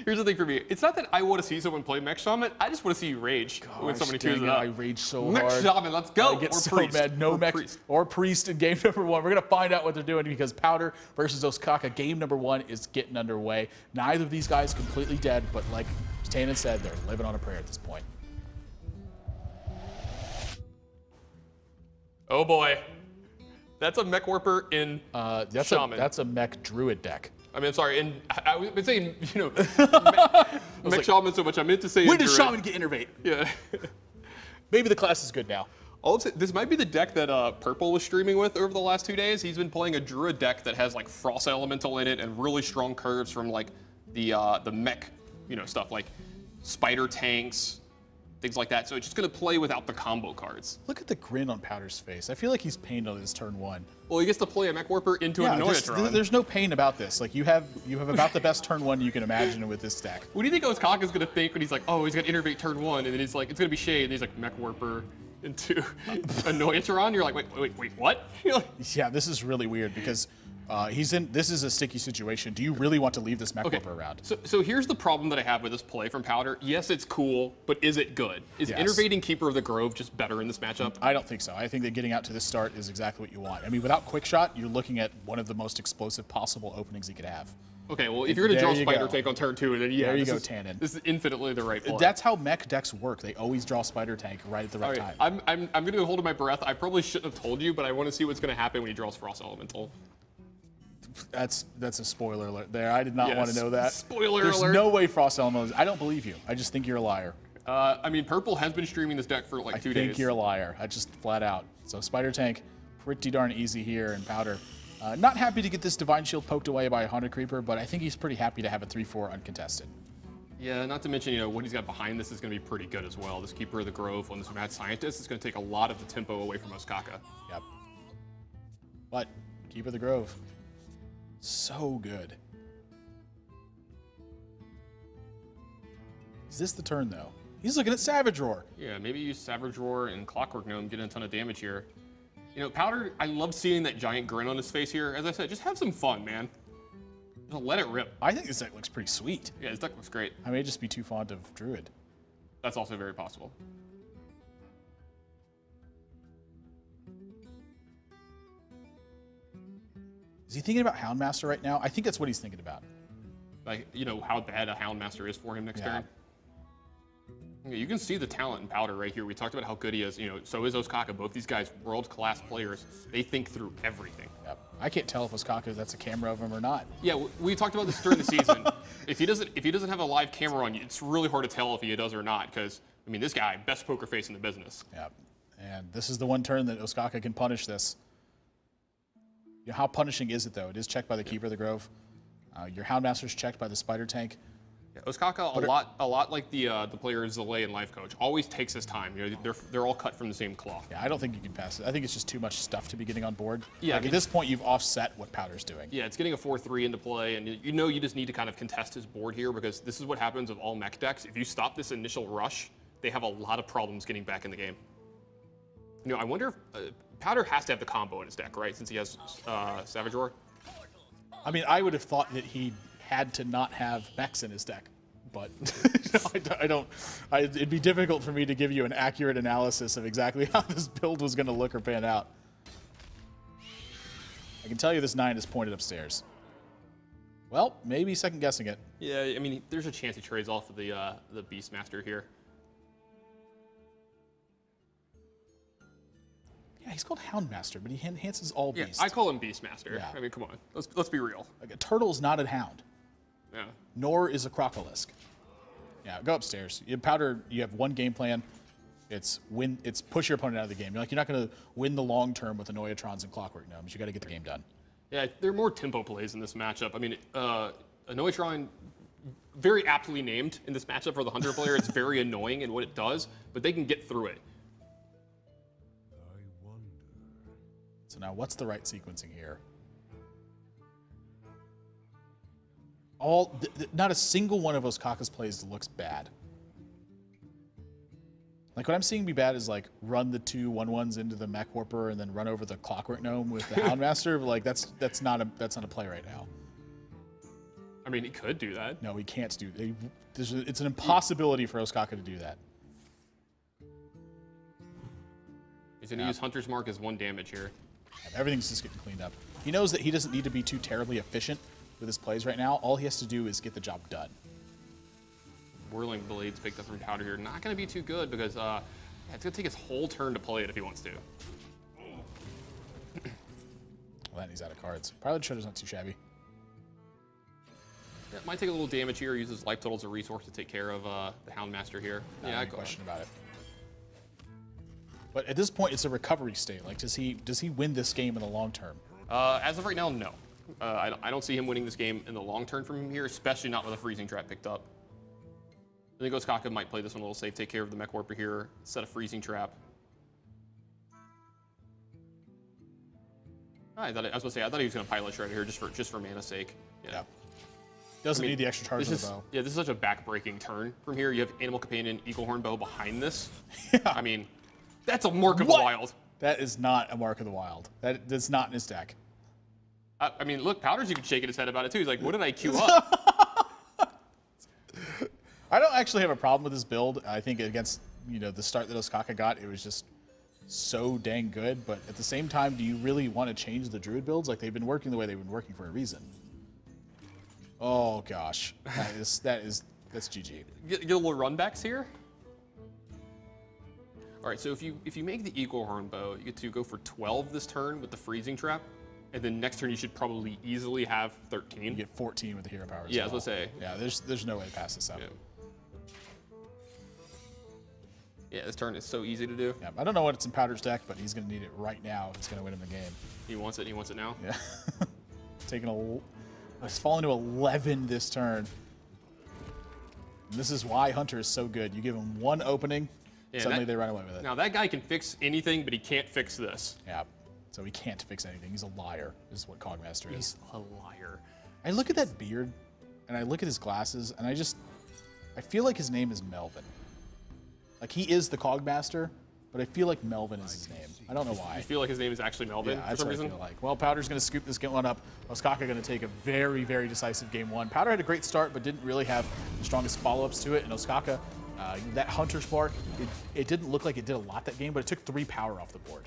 Here's the thing for me. It's not that I want to see someone play Mech Shaman. I just want to see you rage when somebody chooses it. I rage so Mech hard. Shaman, let's go. I get or so Priest. mad. No or Mech Priest. or Priest in game number 1. We're going to find out what they're doing because Powder versus Ostkaka, game number 1 is getting underway. Neither of these guys completely dead, but like Tannen said, they're living on a prayer at this point. Oh boy. That's a Mech Warper in Shaman. That's a Mech Druid deck. I mean, sorry, and I've been saying, you know, Mech Shaman so much. I meant to say. When does Shaman get innervate? Yeah. Maybe the class is good now. This might be the deck that Purple was streaming with over the last 2 days. He's been playing a Druid deck that has like Frost Elemental in it and really strong curves from like the mech, you know, stuff like spider tanks, things like that. So it's just gonna play without the combo cards. Look at the grin on Powder's face. I feel like he's pained on his turn 1. Well, he gets to play a Mech Warper into an Annoyatron. There's no pain about this. Like you have about the best turn 1 you can imagine with this deck. What do you think Ostkaka is gonna think when he's like, oh, he's gonna innervate turn 1, and then he's like, it's gonna be Shade, and he's like, Mech Warper into Annoyatron? You're like, wait, what? Yeah, this is really weird because this is a sticky situation. Do you really want to leave this Mech Warper around? So here's the problem that I have with this play from Powder. Yes, it's cool, but is it good? Is Innervating Keeper of the Grove just better in this matchup? I don't think so. I think that getting out to this start is exactly what you want. I mean, without Quick Shot, you're looking at one of the most explosive possible openings he could have. Okay, well, if you're going to draw Spider Tank on turn 2, then yeah, there you go, Tannen. This is infinitely the right play. That's how mech decks work. They always draw Spider Tank right at the right time. I'm going to hold my breath. I probably shouldn't have told you, but I want to see what's going to happen when he draws Frost Elemental. That's a spoiler alert there. I did not want to know that. Spoiler There's alert. no way Frost Elemental. I don't believe you. I just think you're a liar. I mean, Purple has been streaming this deck for like 2 days. I think you're a liar. I just flat out. So Spider Tank, pretty darn easy here, and Powder. Not happy to get this Divine Shield poked away by a Haunted Creeper, but I think he's pretty happy to have a 3-4 uncontested. Yeah, not to mention, you know, what he's got behind this is going to be pretty good as well. This Keeper of the Grove on this Mad Scientist is going to take a lot of the tempo away from Ostkaka. Yep. But Keeper of the Grove, so good. Is this the turn, though? He's looking at Savage Roar. Yeah, maybe use Savage Roar and Clockwork Gnome, get a ton of damage here. You know, Powder, I love seeing that giant grin on his face here. As I said, just have some fun, man. Just let it rip. I think this deck looks pretty sweet. Yeah, this deck looks great. I may just be too fond of Druid. That's also very possible. Is he thinking about Houndmaster right now? I think that's what he's thinking about. Like, you know, how bad a Houndmaster is for him next turn. Yeah, you can see the talent in Powder right here. We talked about how good he is. You know, so is Ostkaka. Both these guys, world-class players. They think through everything. Yep. I can't tell if Ostkaka, that's a camera of him or not. Yeah, we talked about this during the season. If he doesn't have a live camera on you, it's really hard to tell if he does or not. Because I mean, this guy, best poker face in the business. Yep. And this is the one turn that Ostkaka can punish this. You know, how punishing is it though? It is checked by the Keeper of the Grove. Your Houndmaster's checked by the Spider Tank. Yeah, Ostkaka, a lot like the player Zalay and Life Coach, always takes his time. You know, they're all cut from the same cloth. Yeah, I don't think you can pass it. I think it's just too much stuff to be getting on board. Yeah, like, at this point, you've offset what Powder's doing. Yeah, it's getting a 4-3 into play, and you know you just need to kind of contest his board here because this is what happens with all mech decks. If you stop this initial rush, they have a lot of problems getting back in the game. You know, I wonder if Powder has to have the combo in his deck, right? Since he has Savage Roar. I mean, I would have thought that he had to not have mechs in his deck, but it'd be difficult for me to give you an accurate analysis of exactly how this build was going to look or pan out. I can tell you this 9 is pointed upstairs. Well, maybe second guessing it. Yeah, I mean, there's a chance he trades off of the Beastmaster here. Yeah, he's called Houndmaster, but he enhances all beasts. Yeah, I call him Beastmaster. Yeah. I mean, come on, let's be real. Like, a turtle is not a hound. Yeah. Nor is a crocolisk. Yeah, go upstairs. You have Powder, you have one game plan. It's push your opponent out of the game. You're not going to win the long term with Annoyatrons and Clockwork Gnomes. You got to get the game done. Yeah, there are more tempo plays in this matchup. I mean, Annoyatron, very aptly named in this matchup for the Hunter player. It's very annoying in what it does, but they can get through it. So now what's the right sequencing here? Not a single one of Ostkaka's plays looks bad. Like, what I'm seeing be bad is, like, run the 2 1/1s into the Mech Warper and then run over the Clockwork Gnome with the Houndmaster. Like, that's not a play right now. I mean, he could do that. No, he can't do that. It's an impossibility for Ostkaka to do that. He's going to use Hunter's Mark as 1 damage here. Everything's just getting cleaned up. He knows that he doesn't need to be too terribly efficient with his plays right now. All he has to do is get the job done. Whirling Blades picked up from Powder here. Not going to be too good because it's going to take his whole turn to play it if he wants to. Well, then he's out of cards. Pilot Shredder's not too shabby. Yeah, might take a little damage here. Uses life total as a resource to take care of the Houndmaster here. No question about it. But at this point, it's a recovery state. Like, does he win this game in the long term? As of right now, no. I don't see him winning this game in the long term from here, especially not with a freezing trap picked up. I think Ostkaka might play this one a little safe, take care of the Mech Warper here, set a freezing trap. I was going to say, I thought he was going to Pilot Shredder here just for mana's sake. Yeah. Doesn't need the extra charge of the bow. Yeah, this is such a back-breaking turn from here. You have Animal Companion, Eagle Horn Bow behind this. Yeah. I mean, that's a Mark of the Wild. That is not a Mark of the Wild. That's not in his deck. I mean, look, Powder's even shaking his head about it too. He's like, what did I queue up? I don't actually have a problem with this build. I think against the start that Ostkaka got, it was just so dang good. But at the same time, do you really want to change the Druid builds? Like, they've been working the way they've been working for a reason. Oh gosh, that's GG. Get a little runbacks here. All right, so if you make the Eagle Horn Bow, you get to go for 12 this turn with the freezing trap, and then next turn you should probably easily have 13. You get 14 with the hero power. Yeah, I was gonna say. Yeah, there's no way to pass this up. Yeah, this turn is so easy to do. Yeah, I don't know what it's in Powder's deck, but he's gonna need it right now if he's gonna win him the game. He wants it. He wants it now. Yeah. He's fallen to 11 this turn. And this is why Hunter is so good. You give him one opening, suddenly they run away with it. Now that guy can fix anything, but he can't fix this. Yeah. So he can't fix anything. He's a liar, is what Cogmaster is. He's a liar. I look at that beard, and I look at his glasses, and I feel like his name is Melvin. Like, he is the Cogmaster, but I feel like Melvin is his name. I don't know why. You feel like his name is actually Melvin yeah, for that's some what reason? I feel like. Well, Powder's going to scoop this one up. Ostkaka going to take a very, very decisive game 1. Powder had a great start, but didn't really have the strongest follow-ups to it. And Ostkaka, that Hunter's Mark, it didn't look like it did a lot that game, but it took 3 power off the board.